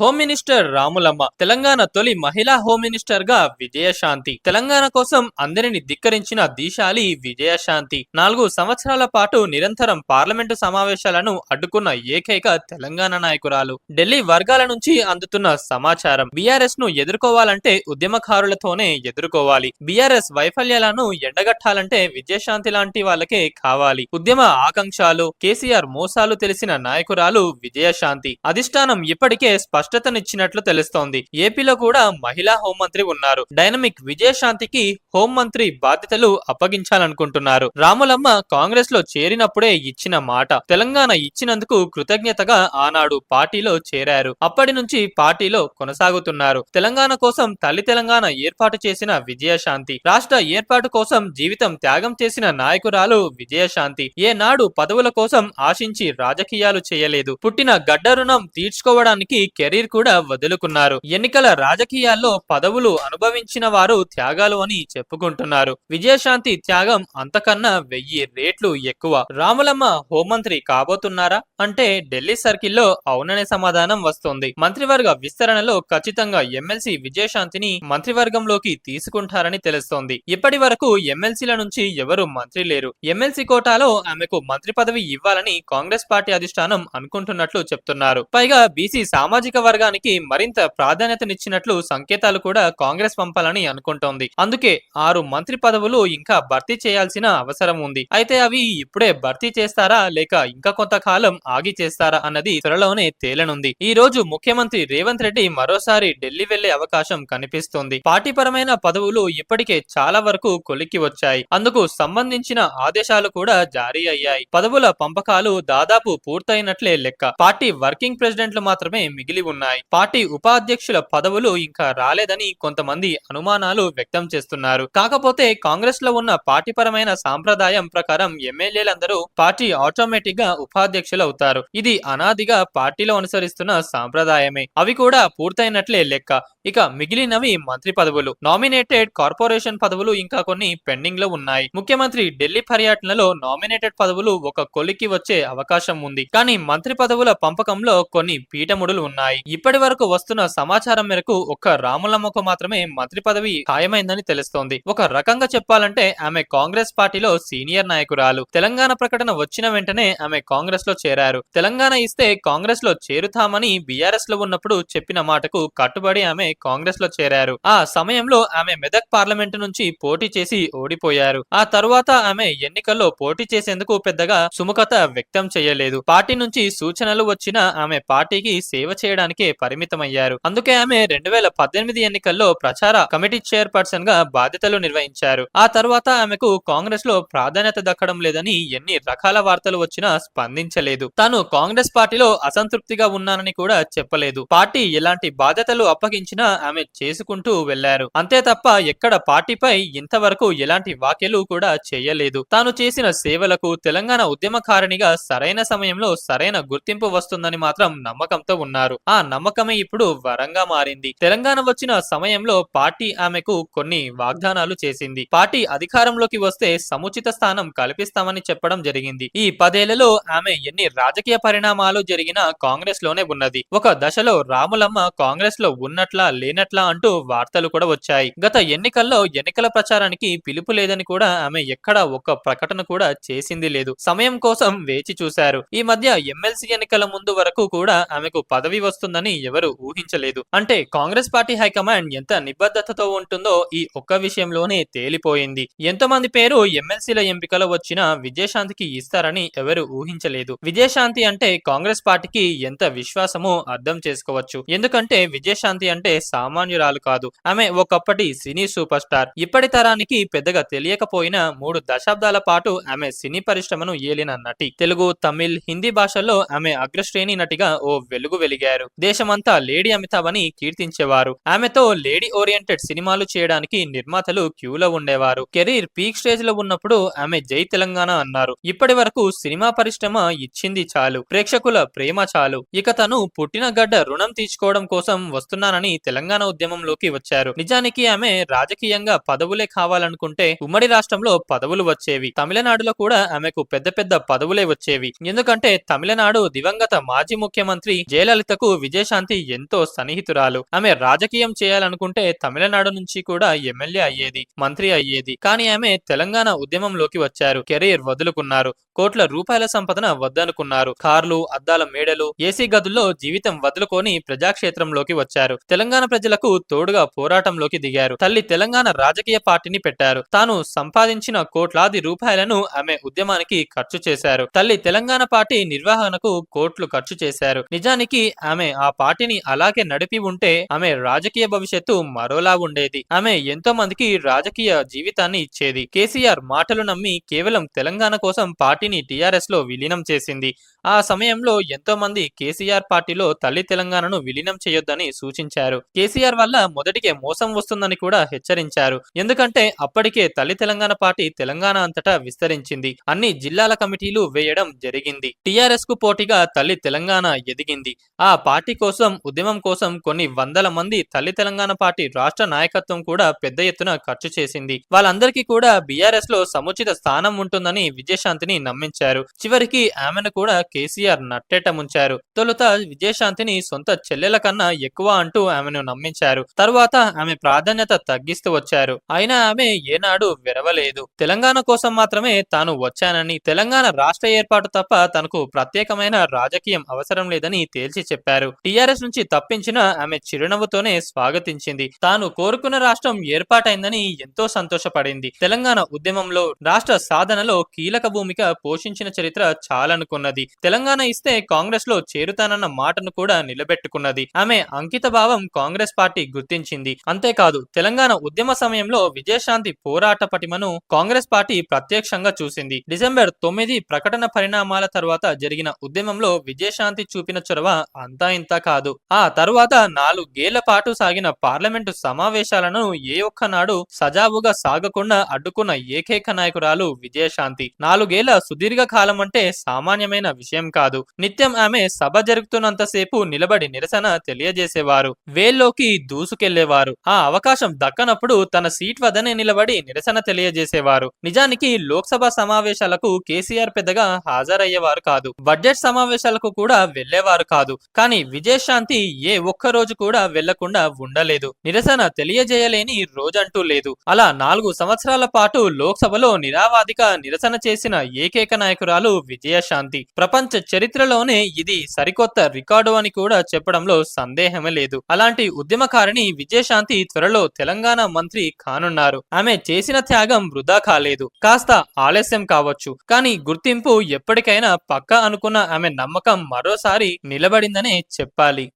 Home minister Ramulamma Telangana తొలి మహిళా home minister గా విజయశాంతి. తెలంగాణ కోసం అందరిని ధిక్కరించిన దీశాలి విజయశాంతి. 4 సంవత్సరాల పాటు నిరంతరం పార్లమెంటు సమావేశాలను అడ్డుకున్న ఏకైక తెలంగాణ నాయకురాలు. ఢిల్లీ వర్గాల నుంచి అందుతున్న సమాచారం, బీఆర్ఎస్ ను ఎదుర్కోవాలంటే ఉద్యమకారులతోనే ఎదుర్కోవాలి. బీఆర్ఎస్ వైఫల్యాలను ఎండగట్టాలంటే విజయశాంతి లాంటి వాళ్ళకే కావాలి. ఉద్యమ ఆకాంక్షలు, కేసీఆర్ మోసాలు తెలిసిన నాయకురాలు విజయశాంతి. అధిష్టానం ఇప్పటికే స్పష్టతనిచ్చినట్లు తెలుస్తోంది. ఏపీలో కూడా మహిళా హోంమంత్రి ఉన్నారు. డైనమిక్ విజయశాంతికి హోంమంత్రి బాధ్యతలు అప్పగించాలనుకుంటున్నారు. రాములమ్మ కాంగ్రెస్ లో చేరినప్పుడే ఇచ్చిన మాట. తెలంగాణ ఇచ్చినందుకు కృతజ్ఞతగా ఆనాడు పార్టీలో చేరారు. అప్పటి నుంచి పార్టీలో కొనసాగుతున్నారు. తెలంగాణ కోసం తల్లి తెలంగాణ ఏర్పాటు చేసిన విజయశాంతి, రాష్ట్ర ఏర్పాటు కోసం జీవితం త్యాగం చేసిన నాయకురాలు విజయశాంతి. ఏనాడు పదవుల కోసం ఆశించి రాజకీయాలు చేయలేదు. పుట్టిన గడ్డ రుణం తీర్చుకోవడానికి కెరీర్ కూడా వదులుకున్నారు. ఎన్నికల రాజకీయాల్లో పదవులు అనుభవించిన వారు త్యాగాలు అని చెప్పుకుంటున్నారు. విజయశాంతి త్యాగం అంతకన్నా 1000 రెట్లు ఎక్కువ. రాములమ్మ హోంమంత్రి కాబోతున్నారా అంటే ఢిల్లీ సర్కిల్లో అవుననే సమాధానం వస్తోంది. మంత్రివర్గ విస్తరణలో ఖచ్చితంగా ఎమ్మెల్సీ విజయశాంతిని మంత్రివర్గంలోకి తీసుకుంటారని తెలుస్తోంది. ఇప్పటి వరకు ఎమ్మెల్సీల నుంచి ఎవరు మంత్రి లేరు. ఎమ్మెల్సీ కోటాలో ఆమెకు మంత్రి పదవి ఇవ్వాలని కాంగ్రెస్ పార్టీ అధిష్టానం అనుకుంటున్నట్లు చెప్తున్నారు. పైగా బీసీ సామాజిక వర్గానికి మరింత ప్రాధాన్యతనిచ్చినట్లు సంకేతాలు కూడా కాంగ్రెస్ పంపాలని అనుకుంటోంది. అందుకే 6 మంత్రి పదవులు ఇంకా భర్తీ చేయాల్సిన అవసరం ఉంది. అయితే అవి ఇప్పుడే భర్తీ చేస్తారా లేక ఇంకా కొంతకాలం ఆగి చేస్తారా అన్నది త్వరలోనే తేలనుంది. ఈ రోజు ముఖ్యమంత్రి రేవంత్ రెడ్డి మరోసారి ఢిల్లీ వెళ్లే అవకాశం కనిపిస్తోంది. పార్టీ పరమైన పదవులు ఇప్పటికే చాలా వరకు కొలిక్కి వచ్చాయి. అందుకు సంబంధించిన ఆదేశాలు కూడా జారీ అయ్యాయి. పదవుల పంపకాలు దాదాపు పూర్తయినట్లే లెక్క. పార్టీ వర్కింగ్ ప్రెసిడెంట్లు మాత్రమే మిగిలి ఉన్నాయి. పార్టీ ఉపాధ్యక్షుల పదవులు ఇంకా రాలేదని కొంతమంది అనుమానాలు వ్యక్తం చేస్తున్నారు. కాకపోతే కాంగ్రెస్ లో ఉన్న పార్టీపరమైన సాంప్రదాయం ప్రకారం ఎమ్మెల్యేలందరూ పార్టీ ఆటోమేటిక్ గా ఉపాధ్యక్షులు అవుతారు. ఇది అనాదిగా పార్టీలో అనుసరిస్తున్న సాంప్రదాయమే. అవి కూడా పూర్తయినట్లే లెక్క. ఇక మిగిలినవి మంత్రి పదవులు, నామినేటెడ్ కార్పొరేషన్ పదవులు ఇంకా కొన్ని పెండింగ్ లో ఉన్నాయి. ముఖ్యమంత్రి ఢిల్లీ పర్యటనలో నామినేటెడ్ పదవులు ఒక కొలిక్కి వచ్చే అవకాశం ఉంది. కానీ మంత్రి పదవుల పంపకంలో కొన్ని పీఠముడులు ఉన్నాయి. ఇప్పటి వరకు వస్తున్న సమాచారం మేరకు ఒక్క రాములమ్మకు మాత్రమే మంత్రి పదవి ఖాయమైందని తెలుస్తోంది. ఒక రకంగా చెప్పాలంటే ఆమె కాంగ్రెస్ పార్టీలో సీనియర్ నాయకురాలు. తెలంగాణ ప్రకటన వచ్చిన వెంటనే ఆమె కాంగ్రెస్ లో చేరారు. తెలంగాణ ఇస్తే కాంగ్రెస్ లో చేరుతామని బీఆర్ఎస్ లో ఉన్నప్పుడు చెప్పిన మాటకు కట్టుబడి ఆమె కాంగ్రెస్ లో చేరారు. ఆ సమయంలో ఆమె మెదక్ పార్లమెంటు నుంచి పోటీ చేసి ఓడిపోయారు. ఆ తరువాత ఆమె ఎన్నికల్లో పోటీ చేసేందుకు పెద్దగా సుముఖత వ్యక్తం చేయలేదు. పార్టీ నుంచి సూచనలు వచ్చినా ఆమె పార్టీకి సేవ చేయడానికే పరిమితమయ్యారు. అందుకే ఆమె 2018 ఎన్నికల్లో ప్రచార కమిటీ చైర్పర్సన్ గా బాధ్యతలు నిర్వహించారు. ఆ తర్వాత ఆమెకు కాంగ్రెస్ లో ప్రాధాన్యత దక్కడం లేదని ఎన్ని రకాల వార్తలు వచ్చినా స్పందించలేదు. తాను కాంగ్రెస్ పార్టీలో అసంతృప్తిగా ఉన్నానని కూడా చెప్పలేదు. పార్టీ ఎలాంటి బాధ్యతలు అప్పగించినా ఆమె చేసుకుంటూ వెళ్లారు. అంతే తప్ప ఎక్కడ పార్టీపై ఇంతవరకు ఎలాంటి వ్యాఖ్యలు కూడా చేయలేదు. తాను చేసిన సేవలకు తెలంగాణ ఉద్యమకారిణిగా సరైన సమయంలో సరైన గుర్తింపు వస్తుందని మాత్రం నమ్మకంతో ఉన్నారు. ఆ నమ్మకమే ఇప్పుడు వరంగా మారింది. తెలంగాణ వచ్చిన సమయంలో పార్టీ ఆమెకు కొన్ని వాగ్దానాలు చేసింది. పార్టీ అధికారంలోకి వస్తే సముచిత స్థానం కల్పిస్తామని చెప్పడం జరిగింది. ఈ 10 ఏళ్లలో ఆమె ఎన్ని రాజకీయ పరిణామాలు జరిగినా కాంగ్రెస్ లోనే ఉన్నది. ఒక దశలో రాములమ్మ కాంగ్రెస్ లో ఉన్నట్లా లేనట్లా అంటూ వార్తలు కూడా వచ్చాయి. గత ఎన్నికల్లో ఎన్నికల ప్రచారానికి పిలుపు లేదని కూడా ఆమె ఎక్కడా ఒక్క ప్రకటన కూడా చేసింది లేదు. సమయం కోసం వేచి చూశారు. ఈ మధ్య ఎమ్మెల్సీ ఎన్నికల ముందు వరకు కూడా ఆమెకు పదవి వస్తుందని ఎవరు ఊహించలేదు. అంటే కాంగ్రెస్ పార్టీ హైకమాండ్ ఎంత నిబద్ధతతో ఉంటుందో ఈ ఒక్క విషయంలోనే తేలిపోయింది. ఎంతో మంది పేరు ఎమ్మెల్సీల ఎంపికలో వచ్చిన విజయశాంతికి ఇస్తారని ఎవరు ఊహించలేదు. విజయశాంతి అంటే కాంగ్రెస్ పార్టీకి ఎంత విశ్వాసమో అర్థం చేసుకోవచ్చు. ఎందుకంటే విజయశాంతి అంటే సామాన్యురాలు కాదు. ఆమె ఒకప్పటి సినీ సూపర్ స్టార్. ఇప్పటి తరానికి పెద్దగా తెలియకపోయినా 3 దశాబ్దాల పాటు ఆమె సినీ పరిశ్రమను ఏలిన నటి. తెలుగు, తమిళ్, హిందీ భాషల్లో ఆమె అగ్రశ్రేణి నటిగా ఓ వెలుగు వెలిగారు. దేశమంతా లేడీ అమితాబ్ అని కీర్తించేవారు. ఆమెతో లేడీ ఓరియంటెడ్ సినిమాలు చేయడానికి నిర్మాతలు క్యూలో ఉండేవారు. కెరీర్ పీక్ స్టేజ్ లో ఉన్నప్పుడు ఆమె జై తెలంగాణ అన్నారు. ఇప్పటి వరకు సినిమా పరిశ్రమ ఇచ్చింది చాలు, ప్రేక్షకుల ప్రేమ చాలు. ఇక తను పుట్టిన గడ్డ రుణం తీర్చుకోవడం కోసం వస్తున్నానని తెలంగాణ ఉద్యమంలోకి వచ్చారు. నిజానికి ఆమె రాజకీయంగా పదవులే కావాలనుకుంటే ఉమ్మడి రాష్ట్రంలో పదవులు వచ్చేవి. తమిళనాడులో కూడా ఆమెకు పెద్ద పెద్ద పదవులే వచ్చేవి. ఎందుకంటే తమిళనాడు దివంగత మాజీ ముఖ్యమంత్రి జయలలితకు విజయశాంతి ఎంతో సన్నిహితురాలు. ఆమె రాజకీయం చేయాలనుకుంటే తమిళనాడు నుంచి కూడా ఎమ్మెల్యే అయ్యేది, మంత్రి అయ్యేది. కానీ ఆమె తెలంగాణ ఉద్యమంలోకి వచ్చారు. కెరీర్ వదులుకున్నారు. కోట్ల రూపాయల సంపదన వద్దనుకున్నారు. కార్లు, అద్దాల మేడలు, ఏసీ గదుల్లో జీవితం వదులుకొని ప్రజాక్షేత్రంలోకి వచ్చారు. తెలంగాణ ప్రజలకు తోడుగా పోరాటంలోకి దిగారు. తల్లి తెలంగాణ రాజకీయ పార్టీని పెట్టారు. తాను సంపాదించిన కోట్లాది రూపాయలను ఆమె ఉద్యమానికి ఖర్చు చేశారు. తల్లి తెలంగాణ పార్టీ నిర్వహణకు కోట్లు ఖర్చు చేశారు. నిజానికి ఆమె ఆ పార్టీని అలాగే నడిపి ఉంటే ఆమె రాజకీయ భవిష్యత్తు మరోలా ఉండేది. ఆమె ఎంతో మందికి రాజకీయ జీవితాన్ని ఇచ్చేది. కేసీఆర్ మాటలు నమ్మి కేవలం తెలంగాణ కోసం పార్టీని టీఆర్ఎస్ లో విలీనం చేసింది. ఆ సమయంలో ఎంతో మంది కేసీఆర్ పార్టీలో తల్లి తెలంగాణను విలీనం చేయొద్దని సూచించారు. కేసీఆర్ వల్ల మొదటికే మోసం వస్తుందని కూడా హెచ్చరించారు. ఎందుకంటే అప్పటికే తల్లి తెలంగాణ పార్టీ తెలంగాణ అంతటా విస్తరించింది. అన్ని జిల్లాల కమిటీలు వేయడం జరిగింది. టీఆర్ఎస్ కు పోటీగా తల్లి తెలంగాణ ఎదిగింది. ఆ పార్టీ కోసం, ఉద్యమం కోసం కొన్ని వందల మంది తల్లి తెలంగాణ పార్టీ రాష్ట్ర నాయకత్వం కూడా పెద్ద ఎత్తున ఖర్చు చేసింది. వాళ్ళందరికీ కూడా బీఆర్ఎస్ లో సముచిత స్థానం ఉంటుందని విజయశాంతిని నమ్మించారు. చివరికి ఆమెను కూడా కేసీఆర్ నట్టేట ముంచారు. తొలుత విజయశాంతిని సొంత చెల్లెల కన్నా ఎక్కువ అంటూ ఆమెను నమ్మించారు. తరువాత ఆమె ప్రాధాన్యత తగ్గిస్తూ వచ్చారు. అయినా ఆమె ఏనాడు విరవలేదు. తెలంగాణ కోసం మాత్రమే తాను వచ్చానని, తెలంగాణ రాష్ట్ర ఏర్పాటు తప్ప తనకు ప్రత్యేకమైన రాజకీయం అవసరం లేదని తేల్చి చెప్పారు. టీఆర్ఎస్ నుంచి తప్పించిన ఆమె చిరునవ్వుతోనే స్వాగతించింది. తాను కోరుకున్న రాష్ట్రం ఏర్పాటైందని ఎంతో సంతోషపడింది. తెలంగాణ ఉద్యమంలో, రాష్ట్ర సాధనలో కీలక భూమిక పోషించిన చరిత్ర చాలనుకున్నది. తెలంగాణ ఇస్తే కాంగ్రెస్ లో చేరుతానన్న మాటను కూడా నిలబెట్టుకున్నది. ఆమె అంకిత భావం కాంగ్రెస్ పార్టీ గుర్తించింది. అంతేకాదు, తెలంగాణ ఉద్యమ సమయంలో విజయశాంతి పోరాట పటిమను కాంగ్రెస్ పార్టీ ప్రత్యక్షంగా చూసింది. డిసెంబర్ 9 ప్రకటన పరిణామాల తర్వాత జరిగిన ఉద్యమంలో విజయశాంతి చూపిన చొరవ అంతా ఇంత కాదు. ఆ తరువాత 4 ఏళ్ల పాటు సాగిన పార్లమెంటు సమావేశాలను ఏ ఒక్కనాడు సజావుగా సాగకుండా అడ్డుకున్న ఏకైక నాయకురాలు విజయశాంతి. 4 ఏళ్ల సుదీర్ఘ కాలం అంటే సామాన్యమైన విషయం కాదు. నిత్యం ఆమె సభ జరుగుతున్నంతసేపు నిలబడి నిరసన తెలియజేసేవారు. వేల్లోకి దూసుకెళ్లేవారు. ఆ అవకాశం దక్కనప్పుడు తన సీట్ వద్దనే నిలబడి నిరసన తెలియజేసేవారు. నిజానికి లోక్సభ సమావేశాలకు కేసీఆర్ పెద్దగా హాజరయ్యేవారు కాదు. బడ్జెట్ సమావేశాలకు కూడా వెళ్లేవారు కాదు. కానీ విజయశాంతి ఏ ఒక్క రోజు కూడా వెళ్లకుండా ఉండలేదు. నిరసన తెలియజేయలేని రోజంటూ లేదు. అలా 4 సంవత్సరాల పాటు లోక్సభలో నిరావాదిక నిరసన చేసిన ఏకైక నాయకురాలు విజయశాంతి. ప్రపంచ చరిత్రలోనే ఇది సరికొత్త రికార్డు అని కూడా చెప్పడంలో సందేహమే లేదు. అలాంటి ఉద్యమకారిణి విజయశాంతి త్వరలో తెలంగాణ మంత్రి కానున్నారు. ఆమె చేసిన త్యాగం వృధా కాలేదు. కాస్త ఆలస్యం కావచ్చు, కానీ గుర్తింపు ఎప్పటికైనా పక్కా అనుకున్న ఆమె నమ్మకం మరోసారి నిలబడిందనే చెప్పాలి.